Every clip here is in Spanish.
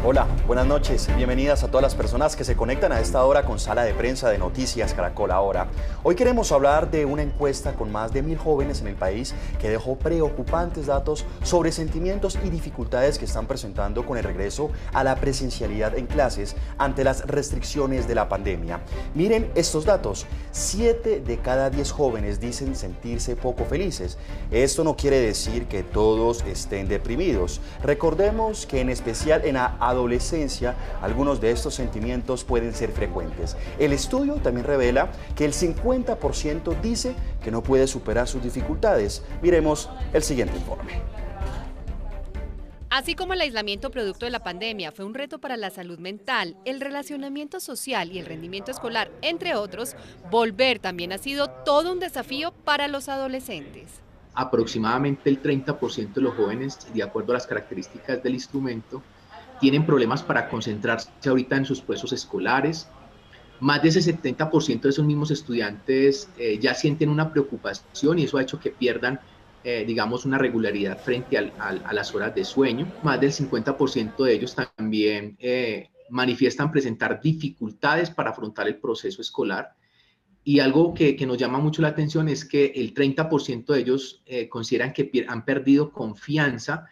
Hola, buenas noches. Bienvenidas a todas las personas que se conectan a esta hora con Sala de Prensa de Noticias Caracol Ahora. Hoy queremos hablar de una encuesta con más de 1000 jóvenes en el país que dejó preocupantes datos sobre sentimientos y dificultades que están presentando con el regreso a la presencialidad en clases ante las restricciones de la pandemia. Miren estos datos. 7 de cada 10 jóvenes dicen sentirse poco felices. Esto no quiere decir que todos estén deprimidos. Recordemos que en especial en la adolescencia, algunos de estos sentimientos pueden ser frecuentes. El estudio también revela que el 50% dice que no puede superar sus dificultades. Miremos el siguiente informe. Así como el aislamiento producto de la pandemia fue un reto para la salud mental, el relacionamiento social y el rendimiento escolar, entre otros, volver también ha sido todo un desafío para los adolescentes. Aproximadamente el 30% de los jóvenes, de acuerdo a las características del instrumento, tienen problemas para concentrarse ahorita en sus procesos escolares. Más de ese 70% de esos mismos estudiantes ya sienten una preocupación y eso ha hecho que pierdan, digamos, una regularidad frente a las horas de sueño. Más del 50% de ellos también manifiestan presentar dificultades para afrontar el proceso escolar. Y algo que nos llama mucho la atención es que el 30% de ellos consideran que han perdido confianza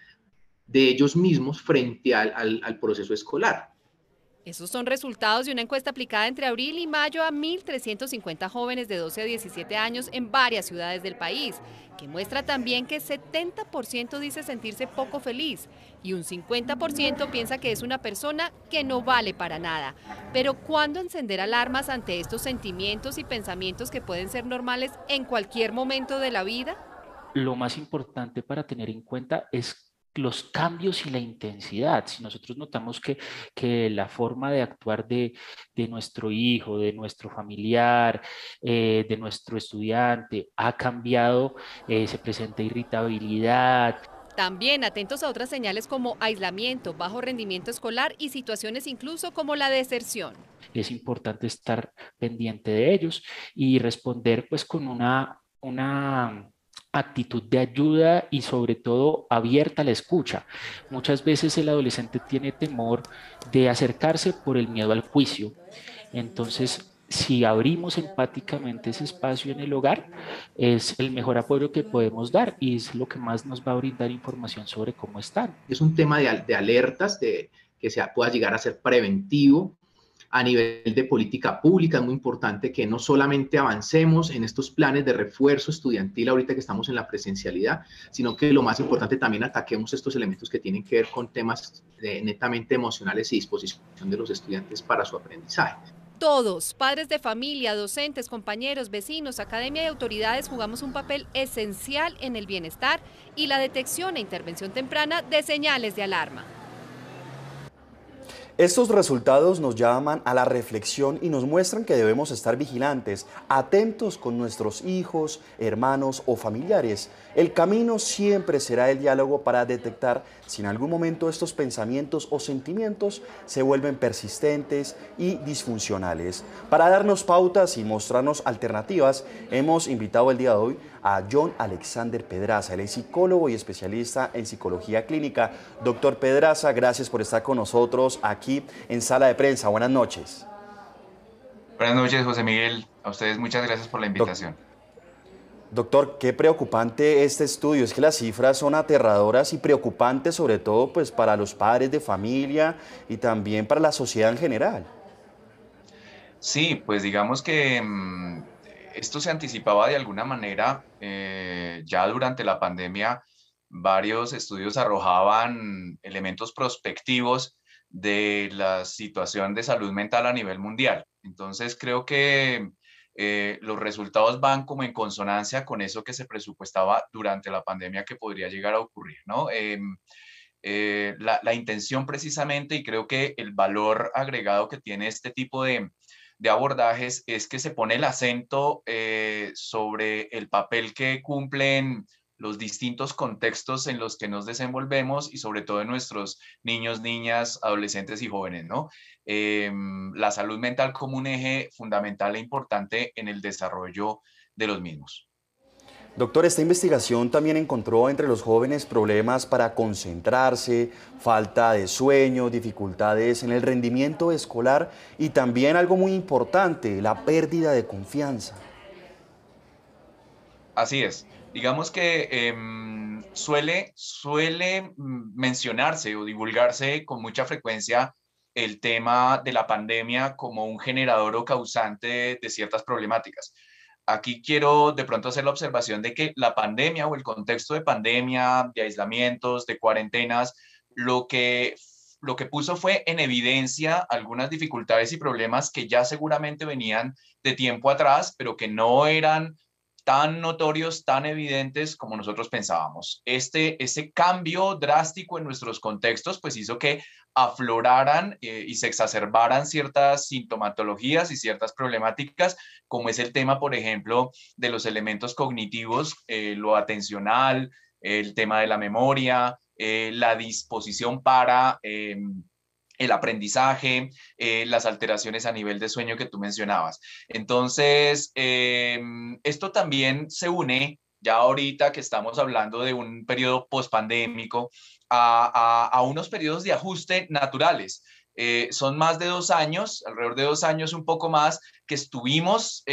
de ellos mismos frente al proceso escolar. Esos son resultados de una encuesta aplicada entre abril y mayo a 1.350 jóvenes de 12 a 17 años en varias ciudades del país, que muestra también que 70% dice sentirse poco feliz y un 50% piensa que es una persona que no vale para nada. Pero ¿cuándo encender alarmas ante estos sentimientos y pensamientos que pueden ser normales en cualquier momento de la vida? Lo más importante para tener en cuenta es los cambios y la intensidad. Si nosotros notamos que la forma de actuar de nuestro hijo, de nuestro familiar, de nuestro estudiante ha cambiado, se presenta irritabilidad. También atentos a otras señales como aislamiento, bajo rendimiento escolar y situaciones incluso como la deserción. Es importante estar pendiente de ellos y responder pues con una actitud de ayuda y sobre todo abierta a la escucha. Muchas veces el adolescente tiene temor de acercarse por el miedo al juicio. Entonces, si abrimos empáticamente ese espacio en el hogar, es el mejor apoyo que podemos dar y es lo que más nos va a brindar información sobre cómo están. Es un tema de alertas, que pueda llegar a ser preventivo. A nivel de política pública es muy importante que no solamente avancemos en estos planes de refuerzo estudiantil ahorita que estamos en la presencialidad, sino que lo más importante también ataquemos estos elementos que tienen que ver con temas netamente emocionales y disposición de los estudiantes para su aprendizaje. Todos, padres de familia, docentes, compañeros, vecinos, academia y autoridades jugamos un papel esencial en el bienestar y la detección e intervención temprana de señales de alarma. Estos resultados nos llaman a la reflexión y nos muestran que debemos estar vigilantes, atentos con nuestros hijos, hermanos o familiares. El camino siempre será el diálogo para detectar si en algún momento estos pensamientos o sentimientos se vuelven persistentes y disfuncionales. Para darnos pautas y mostrarnos alternativas, hemos invitado el día de hoy a John Alexander Pedraza. Él es psicólogo y especialista en psicología clínica. Doctor Pedraza, gracias por estar con nosotros aquí en Sala de Prensa. Buenas noches. Buenas noches, José Miguel. A ustedes muchas gracias por la invitación. Doctor, qué preocupante este estudio. Es que las cifras son aterradoras y preocupantes, sobre todo pues, para los padres de familia y también para la sociedad en general. Sí, pues digamos que esto se anticipaba de alguna manera. Ya durante la pandemia, varios estudios arrojaban elementos prospectivos de la situación de salud mental a nivel mundial. Entonces, creo que los resultados van como en consonancia con eso que se presupuestaba durante la pandemia que podría llegar a ocurrir, ¿no? La intención precisamente, y creo que el valor agregado que tiene este tipo de abordajes es que se pone el acento sobre el papel que cumplen los distintos contextos en los que nos desenvolvemos y sobre todo en nuestros niños, niñas, adolescentes y jóvenes, ¿no? La salud mental como un eje fundamental e importante en el desarrollo de los mismos. Doctor, esta investigación también encontró entre los jóvenes problemas para concentrarse, falta de sueño, dificultades en el rendimiento escolar y también algo muy importante, la pérdida de confianza. Así es. Digamos que suele mencionarse o divulgarse con mucha frecuencia el tema de la pandemia como un generador o causante de ciertas problemáticas. Aquí quiero de pronto hacer la observación de que la pandemia o el contexto de pandemia, de aislamientos, de cuarentenas, lo que, lo que puso fue en evidencia algunas dificultades y problemas que ya seguramente venían de tiempo atrás, pero que no eran tan notorios, tan evidentes como nosotros pensábamos. Ese cambio drástico en nuestros contextos pues hizo que afloraran y se exacerbaran ciertas sintomatologías y ciertas problemáticas, como es el tema, por ejemplo, de los elementos cognitivos, lo atencional, el tema de la memoria, la disposición para el aprendizaje, las alteraciones a nivel de sueño que tú mencionabas. Entonces, esto también se une, ya ahorita que estamos hablando de un periodo pospandémico, a unos periodos de ajuste naturales. Son más de 2 años, alrededor de 2 años, un poco más, que estuvimos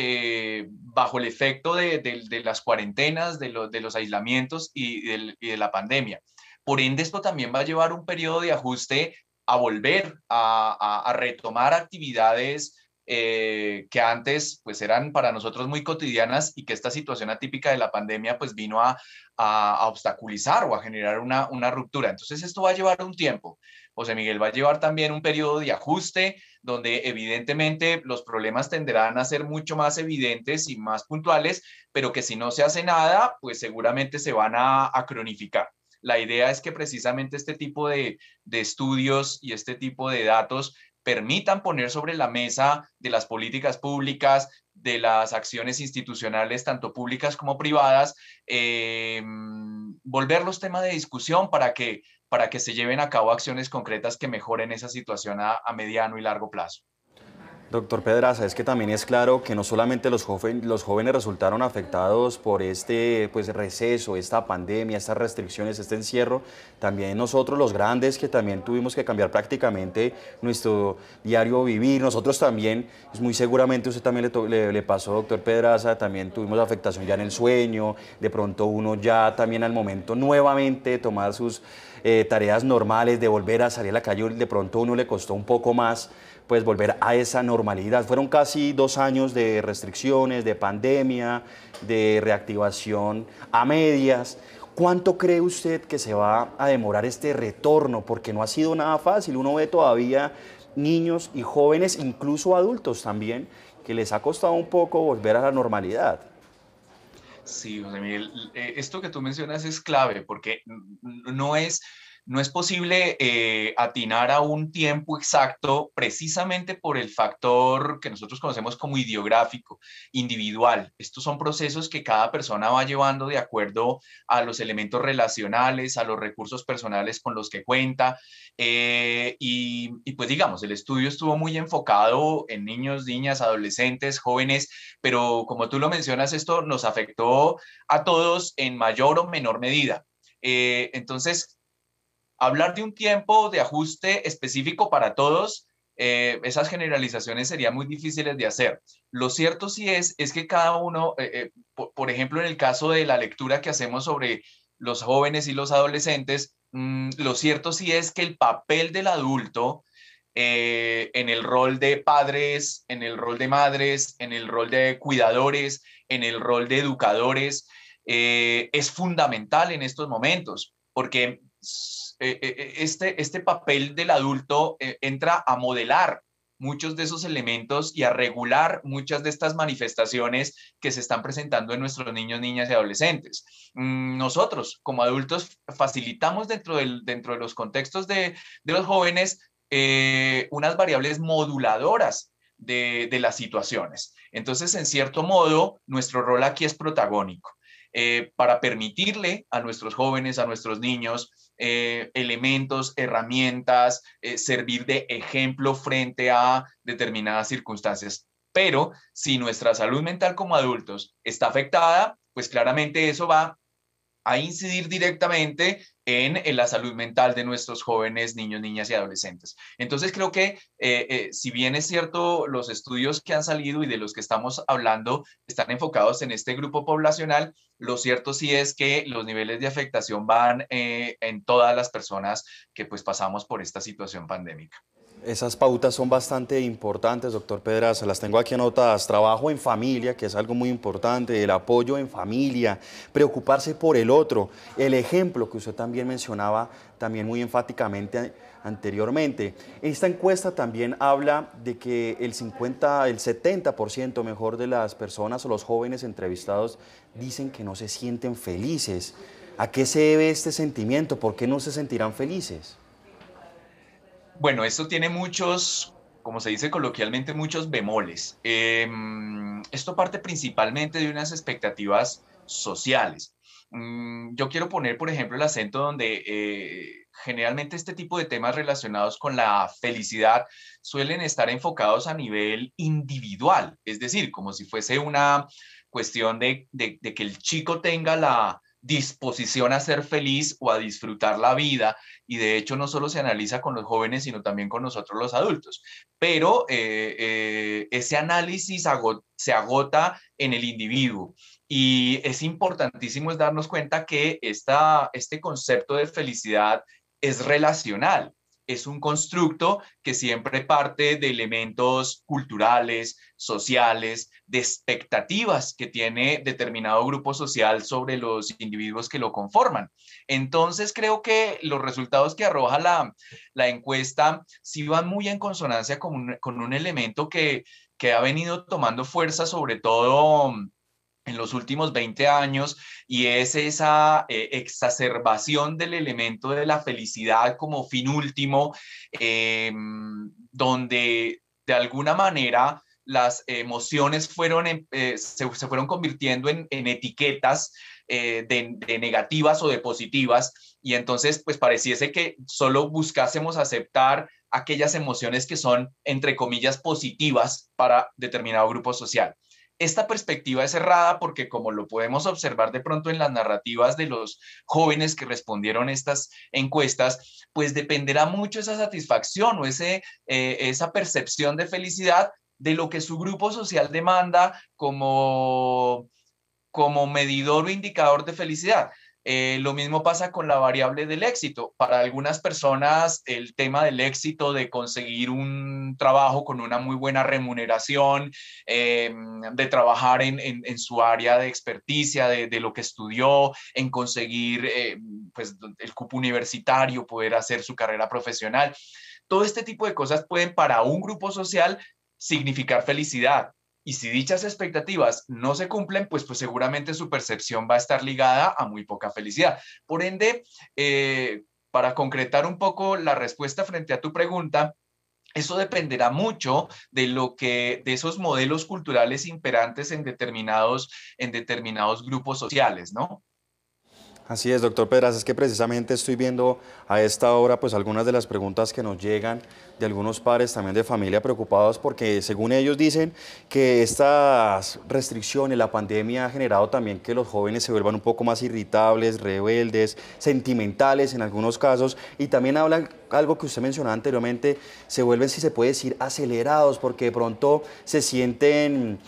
bajo el efecto de las cuarentenas, de los aislamientos y de la pandemia. Por ende, esto también va a llevar un periodo de ajuste a volver a retomar actividades que antes pues eran para nosotros muy cotidianas y que esta situación atípica de la pandemia pues vino a obstaculizar o a generar una ruptura. Entonces esto va a llevar un tiempo. José Miguel, va a llevar también un periodo de ajuste donde evidentemente los problemas tenderán a ser mucho más evidentes y más puntuales, pero que si no se hace nada, pues seguramente se van a cronificar. La idea es que precisamente este tipo de estudios y este tipo de datos permitan poner sobre la mesa de las políticas públicas, de las acciones institucionales, tanto públicas como privadas, volverlos tema de discusión para que se lleven a cabo acciones concretas que mejoren esa situación a mediano y largo plazo. Doctor Pedraza, es que también es claro que no solamente los jóvenes resultaron afectados por este pues, receso, esta pandemia, estas restricciones, este encierro, también nosotros los grandes que también tuvimos que cambiar prácticamente nuestro diario vivir, nosotros también, es muy seguramente usted también le pasó, doctor Pedraza, también tuvimos afectación ya en el sueño, de pronto uno ya también al momento nuevamente de tomar sus tareas normales, de volver a salir a la calle, de pronto a uno le costó un poco más pues volver a esa normalidad. Fueron casi 2 años de restricciones, de pandemia, de reactivación a medias. ¿Cuánto cree usted que se va a demorar este retorno? Porque no ha sido nada fácil. Uno ve todavía niños y jóvenes, incluso adultos también, que les ha costado un poco volver a la normalidad. Sí, José Miguel, esto que tú mencionas es clave porque no es posible atinar a un tiempo exacto precisamente por el factor que nosotros conocemos como ideográfico, individual. Estos son procesos que cada persona va llevando de acuerdo a los elementos relacionales, a los recursos personales con los que cuenta. Y pues digamos, el estudio estuvo muy enfocado en niños, niñas, adolescentes, jóvenes, pero como tú lo mencionas, esto nos afectó a todos en mayor o menor medida. Entonces, hablar de un tiempo de ajuste específico para todos, esas generalizaciones serían muy difíciles de hacer. Lo cierto sí es que cada uno, por ejemplo, en el caso de la lectura que hacemos sobre los jóvenes y los adolescentes, lo cierto sí es que el papel del adulto en el rol de padres, en el rol de madres, en el rol de cuidadores, en el rol de educadores, es fundamental en estos momentos, porque este papel del adulto entra a modelar muchos de esos elementos y a regular muchas de estas manifestaciones que se están presentando en nuestros niños, niñas y adolescentes. Nosotros, como adultos, facilitamos dentro de los contextos de los jóvenes unas variables moduladoras de las situaciones. Entonces, en cierto modo, nuestro rol aquí es protagónico. Para permitirle a nuestros jóvenes, a nuestros niños, elementos, herramientas, servir de ejemplo frente a determinadas circunstancias. Pero si nuestra salud mental como adultos está afectada, pues claramente eso va a incidir directamente en la salud mental de nuestros jóvenes, niños, niñas y adolescentes. Entonces creo que si bien es cierto, los estudios que han salido y de los que estamos hablando están enfocados en este grupo poblacional, lo cierto sí es que los niveles de afectación van en todas las personas que pues pasamos por esta situación pandémica. Esas pautas son bastante importantes, doctor Pedraza, las tengo aquí anotadas. Trabajo en familia, que es algo muy importante, el apoyo en familia, preocuparse por el otro, el ejemplo que usted también mencionaba, también muy enfáticamente anteriormente. Esta encuesta también habla de que el 70% mejor de las personas o los jóvenes entrevistados dicen que no se sienten felices. ¿A qué se debe este sentimiento? ¿Por qué no se sentirán felices? Bueno, esto tiene muchos, como se dice coloquialmente, muchos bemoles. Esto parte principalmente de unas expectativas sociales. Yo quiero poner, por ejemplo, el acento donde generalmente este tipo de temas relacionados con la felicidad suelen estar enfocados a nivel individual, es decir, como si fuese una cuestión de que el chico tenga la disposición a ser feliz o a disfrutar la vida, y de hecho no solo se analiza con los jóvenes, sino también con nosotros los adultos, pero ese análisis se agota en el individuo. Y es importantísimo es darnos cuenta que este concepto de felicidad es relacional, es un constructo que siempre parte de elementos culturales, sociales, de expectativas que tiene determinado grupo social sobre los individuos que lo conforman. Entonces creo que los resultados que arroja la encuesta sí van muy en consonancia con un elemento que ha venido tomando fuerza, sobre todo en los últimos 20 años, y es esa exacerbación del elemento de la felicidad como fin último, donde de alguna manera las emociones se fueron convirtiendo en etiquetas de negativas o de positivas, y entonces pues pareciese que solo buscásemos aceptar aquellas emociones que son, entre comillas, positivas para determinado grupo social. Esta perspectiva es errada porque, como lo podemos observar de pronto en las narrativas de los jóvenes que respondieron estas encuestas, pues dependerá mucho esa satisfacción o esa percepción de felicidad de lo que su grupo social demanda como medidor o indicador de felicidad. Lo mismo pasa con la variable del éxito. Para algunas personas, el tema del éxito, de conseguir un trabajo con una muy buena remuneración, de trabajar en su área de experticia, de lo que estudió, en conseguir pues, el cupo universitario, poder hacer su carrera profesional. Todo este tipo de cosas pueden para un grupo social significar felicidad. Y si dichas expectativas no se cumplen, pues seguramente su percepción va a estar ligada a muy poca felicidad. Por ende, para concretar un poco la respuesta frente a tu pregunta, eso dependerá mucho de esos modelos culturales imperantes en determinados grupos sociales, ¿no? Así es, doctor Pedraza, es que precisamente estoy viendo a esta hora pues algunas de las preguntas que nos llegan de algunos padres también de familia preocupados porque según ellos dicen que estas restricciones, la pandemia ha generado también que los jóvenes se vuelvan un poco más irritables, rebeldes, sentimentales en algunos casos, y también hablan algo que usted mencionaba anteriormente, se vuelven, si se puede decir, acelerados porque de pronto se sienten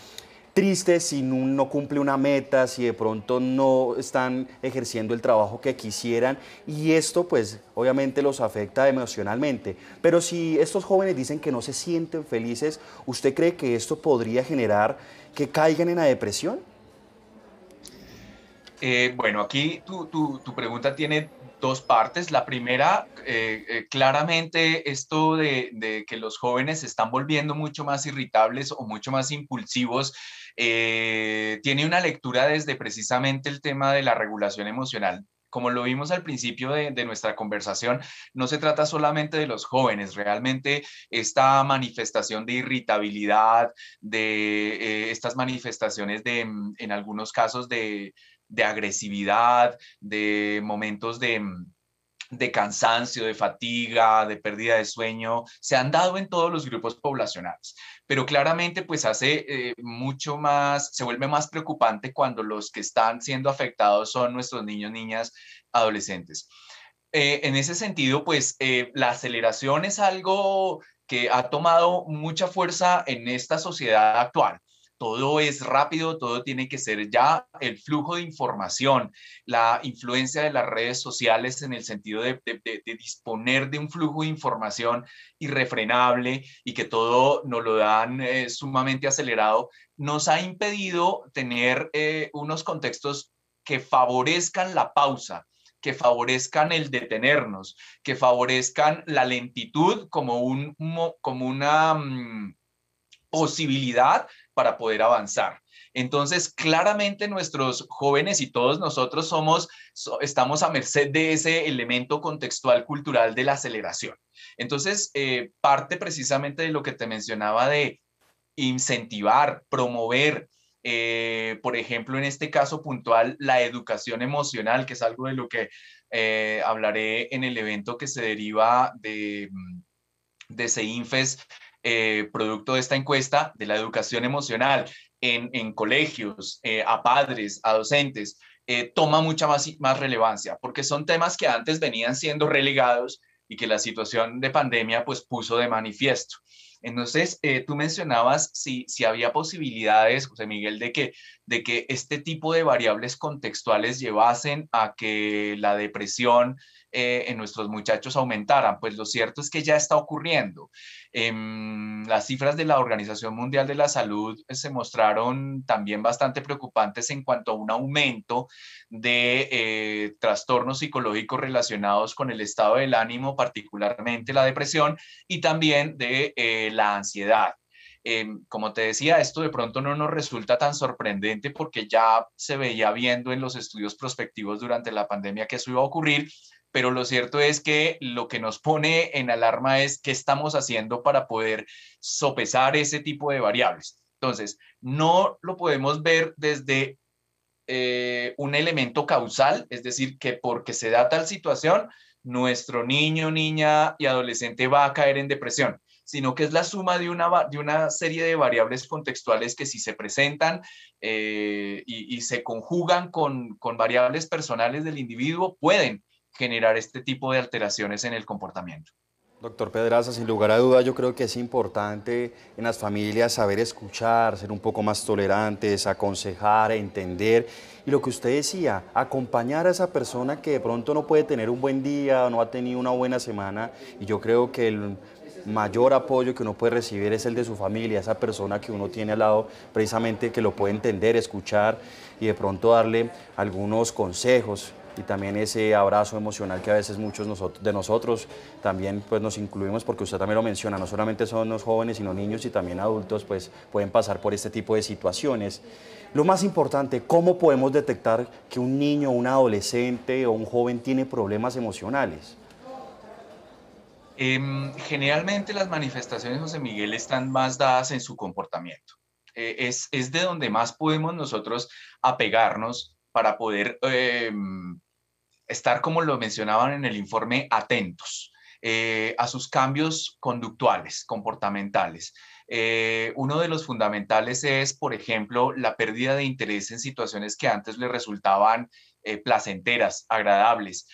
tristes si no cumple una meta, si de pronto no están ejerciendo el trabajo que quisieran, y esto pues obviamente los afecta emocionalmente. Pero si estos jóvenes dicen que no se sienten felices, ¿usted cree que esto podría generar que caigan en la depresión? Bueno, aquí tu pregunta tiene dos partes. La primera, claramente esto de que los jóvenes se están volviendo mucho más irritables o mucho más impulsivos, tiene una lectura desde precisamente el tema de la regulación emocional. Como lo vimos al principio de nuestra conversación, no se trata solamente de los jóvenes, realmente esta manifestación de irritabilidad, de estas manifestaciones en algunos casos de agresividad, de momentos de cansancio, de fatiga, de pérdida de sueño, se han dado en todos los grupos poblacionales. Pero claramente pues hace mucho más, se vuelve más preocupante cuando los que están siendo afectados son nuestros niños, niñas, adolescentes. En ese sentido, pues la aceleración es algo que ha tomado mucha fuerza en esta sociedad actual. Todo es rápido, todo tiene que ser ya, el flujo de información, la influencia de las redes sociales en el sentido de disponer de un flujo de información irrefrenable y que todo nos lo dan sumamente acelerado, nos ha impedido tener unos contextos que favorezcan la pausa, que favorezcan el detenernos, que favorezcan la lentitud como una posibilidad para poder avanzar. Entonces, claramente nuestros jóvenes y todos nosotros estamos a merced de ese elemento contextual cultural de la aceleración. Entonces, parte precisamente de lo que te mencionaba de incentivar, promover, por ejemplo, en este caso puntual, la educación emocional, que es algo de lo que hablaré en el evento que se deriva de CEINFES, producto de esta encuesta, de la educación emocional en colegios, a padres, a docentes, toma mucha más relevancia, porque son temas que antes venían siendo relegados y que la situación de pandemia pues puso de manifiesto. Entonces, tú mencionabas si había posibilidades, José Miguel, de que este tipo de variables contextuales llevasen a que la depresión en nuestros muchachos aumentaran. Pues lo cierto es que ya está ocurriendo. Las cifras de la Organización Mundial de la Salud se mostraron también bastante preocupantes en cuanto a un aumento de trastornos psicológicos relacionados con el estado del ánimo, particularmente la depresión, y también de la ansiedad. Como te decía, esto de pronto no nos resulta tan sorprendente porque ya se veía viendo en los estudios prospectivos durante la pandemia que eso iba a ocurrir, pero lo cierto es que lo que nos pone en alarma es qué estamos haciendo para poder sopesar ese tipo de variables. Entonces, no lo podemos ver desde un elemento causal, es decir, que porque se da tal situación, nuestro niño, niña y adolescente va a caer en depresión, sino que es la suma de una serie de variables contextuales que si se presentan y se conjugan con variables personales del individuo, pueden generar este tipo de alteraciones en el comportamiento. Doctor Pedraza, sin lugar a duda, yo creo que es importante en las familias saber escuchar, ser un poco más tolerantes, aconsejar, entender. Y lo que usted decía, acompañar a esa persona que de pronto no puede tener un buen día, no ha tenido una buena semana. Y yo creo que el mayor apoyo que uno puede recibir es el de su familia, esa persona que uno tiene al lado, precisamente que lo puede entender, escuchar y de pronto darle algunos consejos. Y también ese abrazo emocional que a veces muchos de nosotros también pues nos incluimos, porque usted también lo menciona, no solamente son los jóvenes, sino niños y también adultos pues pueden pasar por este tipo de situaciones. Lo más importante, ¿cómo podemos detectar que un niño, un adolescente o un joven tiene problemas emocionales? Generalmente las manifestaciones, José Miguel, están más dadas en su comportamiento. Es de donde más podemos nosotros apegarnos para poder estar, como lo mencionaban en el informe, atentos a sus cambios conductuales, comportamentales. Uno de los fundamentales es, por ejemplo, la pérdida de interés en situaciones que antes le resultaban placenteras, agradables.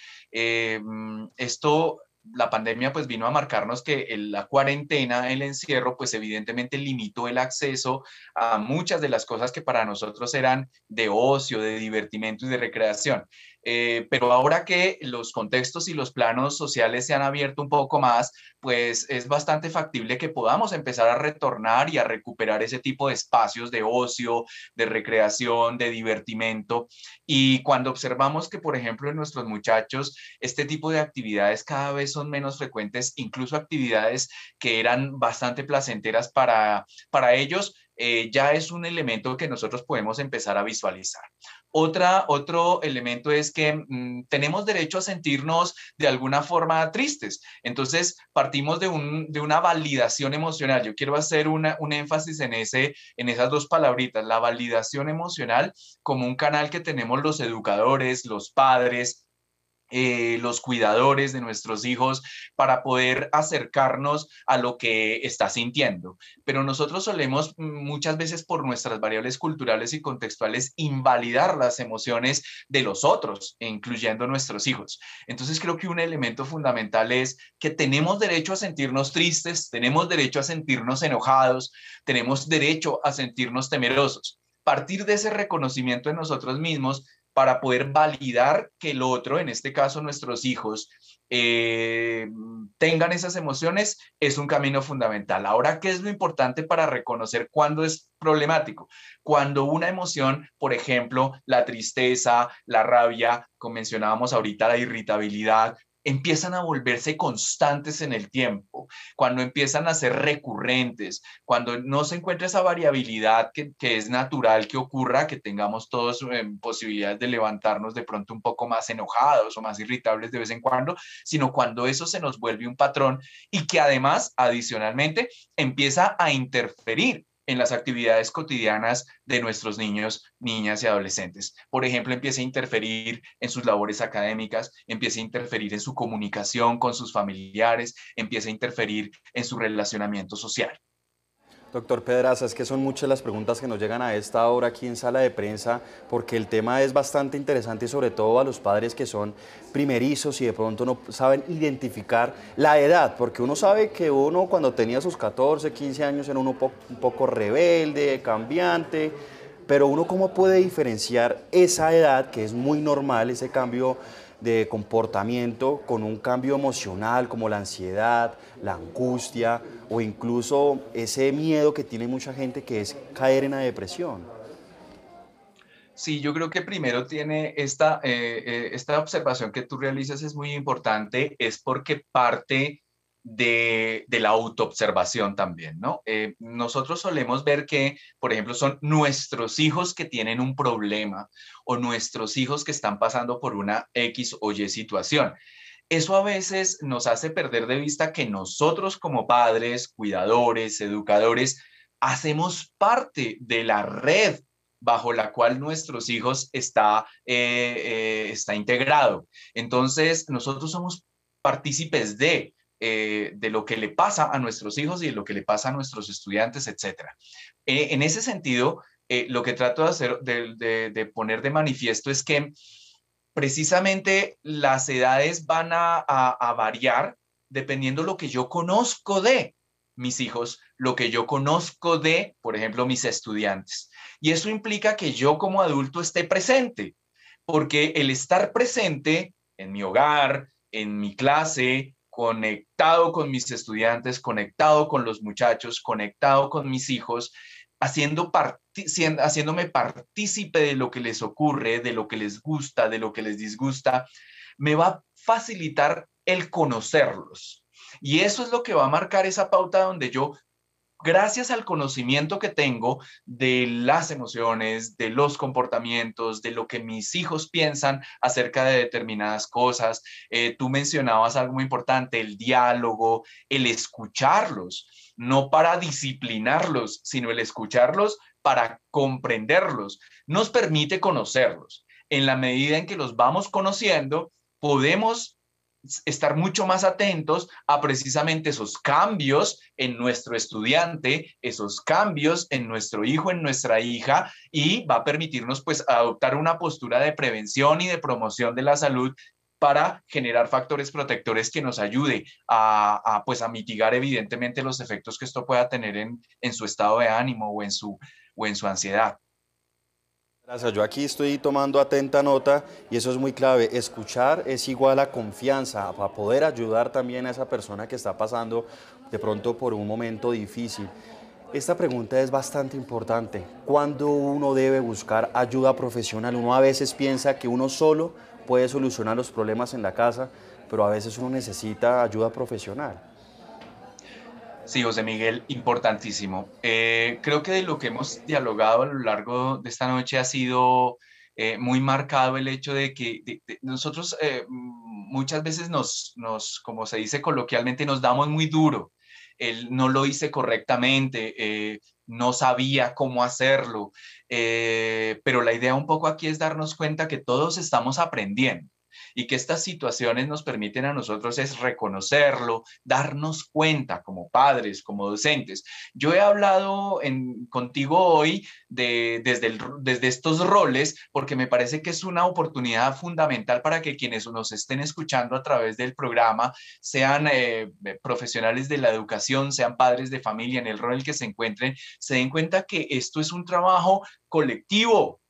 La pandemia pues vino a marcarnos que la cuarentena, el encierro, pues evidentemente limitó el acceso a muchas de las cosas que para nosotros eran de ocio, de divertimento y de recreación. Pero ahora que los contextos y los planos sociales se han abierto un poco más, pues es bastante factible que podamos empezar a retornar y a recuperar ese tipo de espacios de ocio, de recreación, de divertimento. Y cuando observamos que, por ejemplo, en nuestros muchachos, este tipo de actividades cada vez son menos frecuentes, incluso actividades que eran bastante placenteras para ellos, ya es un elemento que nosotros podemos empezar a visualizar. Otro elemento es que tenemos derecho a sentirnos de alguna forma tristes. Entonces, partimos de una validación emocional. Yo quiero hacer un énfasis en esas dos palabritas, la validación emocional como un canal que tenemos los educadores, los padres, los cuidadores de nuestros hijos, para poder acercarnos a lo que está sintiendo. Pero nosotros solemos muchas veces, por nuestras variables culturales y contextuales, invalidar las emociones de los otros, incluyendo nuestros hijos. Entonces creo que un elemento fundamental es que tenemos derecho a sentirnos tristes, tenemos derecho a sentirnos enojados, tenemos derecho a sentirnos temerosos. Partir de ese reconocimiento de nosotros mismos para poder validar que el otro, en este caso nuestros hijos, tengan esas emociones, es un camino fundamental. Ahora, ¿qué es lo importante para reconocer cuándo es problemático? Cuando una emoción, por ejemplo, la tristeza, la rabia, como mencionábamos ahorita, la irritabilidad, empiezan a volverse constantes en el tiempo, cuando empiezan a ser recurrentes, cuando no se encuentra esa variabilidad que es natural que ocurra, que tengamos todos posibilidades de levantarnos de pronto un poco más enojados o más irritables de vez en cuando, sino cuando eso se nos vuelve un patrón y que además, adicionalmente, empieza a interferir en las actividades cotidianas de nuestros niños, niñas y adolescentes. Por ejemplo, empieza a interferir en sus labores académicas, empieza a interferir en su comunicación con sus familiares, empieza a interferir en su relacionamiento social. Doctor Pedraza, es que son muchas las preguntas que nos llegan a esta hora aquí en Sala de Prensa, porque el tema es bastante interesante y sobre todo a los padres que son primerizos y de pronto no saben identificar la edad, porque uno sabe que uno cuando tenía sus 14, 15 años era uno un poco rebelde, cambiante, pero uno cómo puede diferenciar esa edad, que es muy normal, ese cambio de comportamiento con un cambio emocional como la ansiedad, la angustia o incluso ese miedo que tiene mucha gente que es caer en la depresión. Sí, yo creo que primero tiene esta observación que tú realizas es muy importante, es porque parte de la autoobservación también, ¿no? Nosotros solemos ver que, por ejemplo, son nuestros hijos que tienen un problema o nuestros hijos que están pasando por una X o Y situación. Eso a veces nos hace perder de vista que nosotros como padres, cuidadores, educadores, hacemos parte de la red bajo la cual nuestros hijos está integrado. Entonces, nosotros somos partícipes de lo que le pasa a nuestros hijos y de lo que le pasa a nuestros estudiantes, etcétera. En ese sentido, lo que trato de hacer, de poner de manifiesto es que precisamente las edades van a variar dependiendo lo que yo conozco de mis hijos, lo que yo conozco de, por ejemplo, mis estudiantes. Y eso implica que yo como adulto esté presente, porque el estar presente en mi hogar, en mi clase, conectado con mis estudiantes, conectado con los muchachos, conectado con mis hijos, haciéndome partícipe de lo que les ocurre, de lo que les gusta, de lo que les disgusta, me va a facilitar el conocerlos. Y eso es lo que va a marcar esa pauta donde yo, gracias al conocimiento que tengo de las emociones, de los comportamientos, de lo que mis hijos piensan acerca de determinadas cosas, tú mencionabas algo muy importante, el diálogo, el escucharlos, no para disciplinarlos, sino el escucharlos para comprenderlos, nos permite conocerlos. En la medida en que los vamos conociendo, podemos estar mucho más atentos a precisamente esos cambios en nuestro estudiante, esos cambios en nuestro hijo, en nuestra hija, y va a permitirnos pues adoptar una postura de prevención y de promoción de la salud para generar factores protectores que nos ayude pues a mitigar evidentemente los efectos que esto pueda tener en su estado de ánimo o en su ansiedad. Gracias, yo aquí estoy tomando atenta nota y eso es muy clave. Escuchar es igual a confianza, para poder ayudar también a esa persona que está pasando de pronto por un momento difícil. Esta pregunta es bastante importante. ¿Cuándo uno debe buscar ayuda profesional? Uno a veces piensa que uno solo puede solucionar los problemas en la casa, pero a veces uno necesita ayuda profesional. Sí, José Miguel, importantísimo. Creo que de lo que hemos dialogado a lo largo de esta noche ha sido muy marcado el hecho de que nosotros muchas veces como se dice coloquialmente, nos damos muy duro. Él no lo hice correctamente, no sabía cómo hacerlo, pero la idea un poco aquí es darnos cuenta que todos estamos aprendiendo. y que estas situaciones nos permiten a nosotros es reconocerlo, darnos cuenta como padres, como docentes. Yo he hablado contigo hoy desde estos roles porque me parece que es una oportunidad fundamental para que quienes nos estén escuchando a través del programa sean profesionales de la educación, sean padres de familia, en el rol en el que se encuentren, se den cuenta que esto es un trabajo colectivo,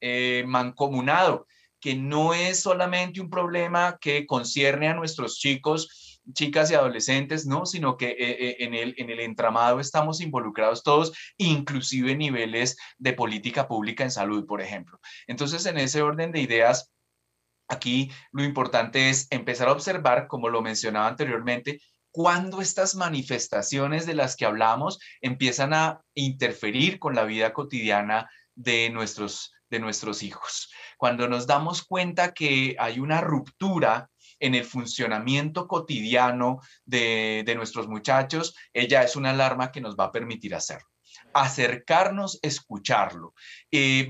mancomunado, que no es solamente un problema que concierne a nuestros chicos, chicas y adolescentes, ¿no? Sino que en el entramado estamos involucrados todos, inclusive en niveles de política pública en salud, por ejemplo. Entonces, en ese orden de ideas, aquí lo importante es empezar a observar, como lo mencionaba anteriormente, cuando estas manifestaciones de las que hablamos empiezan a interferir con la vida cotidiana de nuestros hijos. Cuando nos damos cuenta que hay una ruptura en el funcionamiento cotidiano de nuestros muchachos, ella es una alarma que nos va a permitir hacerlo. Acercarnos, escucharlo,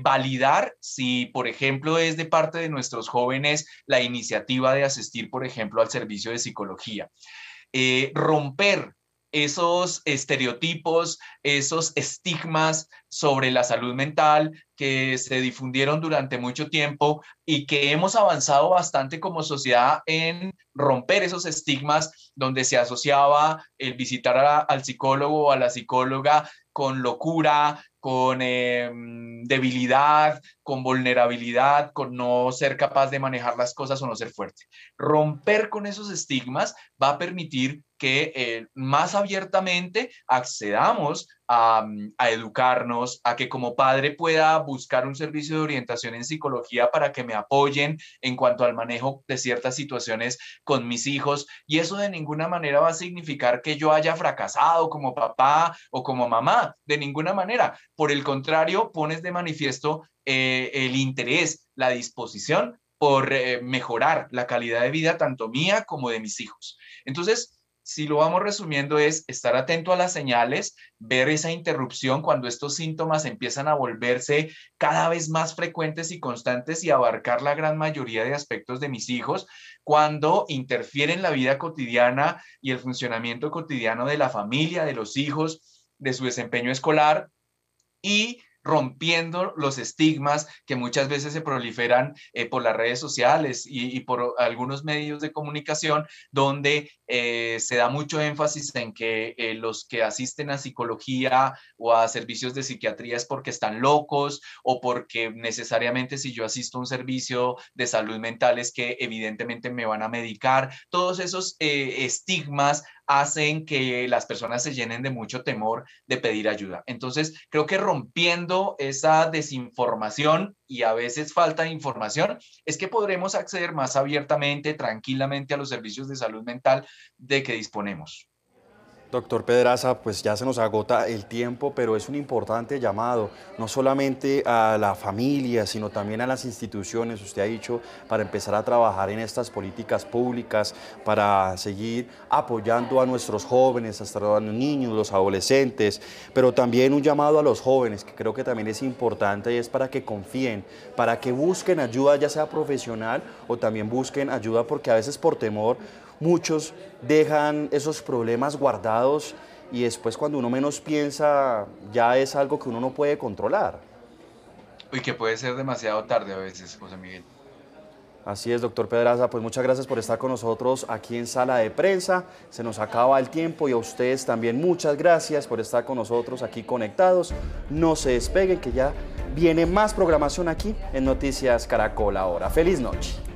validar si, por ejemplo, es de parte de nuestros jóvenes la iniciativa de asistir, por ejemplo, al servicio de psicología. Romper esos estereotipos, esos estigmas sobre la salud mental que se difundieron durante mucho tiempo y que hemos avanzado bastante como sociedad en romper esos estigmas donde se asociaba el visitar al psicólogo o a la psicóloga con locura, con debilidad, con vulnerabilidad, con no ser capaz de manejar las cosas o no ser fuerte. Romper con esos estigmas va a permitir que más abiertamente accedamos a educarnos, a que como padre pueda buscar un servicio de orientación en psicología para que me apoyen en cuanto al manejo de ciertas situaciones con mis hijos. Y eso de ninguna manera va a significar que yo haya fracasado como papá o como mamá, de ninguna manera. Por el contrario, pones de manifiesto el interés, la disposición por mejorar la calidad de vida tanto mía como de mis hijos. Entonces, si lo vamos resumiendo, es estar atento a las señales, ver esa interrupción cuando estos síntomas empiezan a volverse cada vez más frecuentes y constantes y abarcar la gran mayoría de aspectos de mis hijos, cuando interfieren la vida cotidiana y el funcionamiento cotidiano de la familia, de los hijos, de su desempeño escolar, y rompiendo los estigmas que muchas veces se proliferan por las redes sociales y por algunos medios de comunicación, donde se da mucho énfasis en que los que asisten a psicología o a servicios de psiquiatría es porque están locos o porque necesariamente si yo asisto a un servicio de salud mental es que evidentemente me van a medicar. Todos esos estigmas hacen que las personas se llenen de mucho temor de pedir ayuda. Entonces, creo que rompiendo esa desinformación y a veces falta de información, es que podremos acceder más abiertamente, tranquilamente a los servicios de salud mental de que disponemos. Doctor Pedraza, pues ya se nos agota el tiempo, pero es un importante llamado, no solamente a la familia, sino también a las instituciones, usted ha dicho, para empezar a trabajar en estas políticas públicas, para seguir apoyando a nuestros jóvenes, hasta a los niños, los adolescentes, pero también un llamado a los jóvenes, que creo que también es importante, y es para que confíen, para que busquen ayuda, ya sea profesional o también busquen ayuda, porque a veces por temor muchos dejan esos problemas guardados y después cuando uno menos piensa ya es algo que uno no puede controlar. Y que puede ser demasiado tarde a veces, José Miguel. Así es, doctor Pedraza, pues muchas gracias por estar con nosotros aquí en Sala de Prensa. Se nos acaba el tiempo y a ustedes también muchas gracias por estar con nosotros aquí conectados. No se despeguen que ya viene más programación aquí en Noticias Caracol ahora. ¡Feliz noche!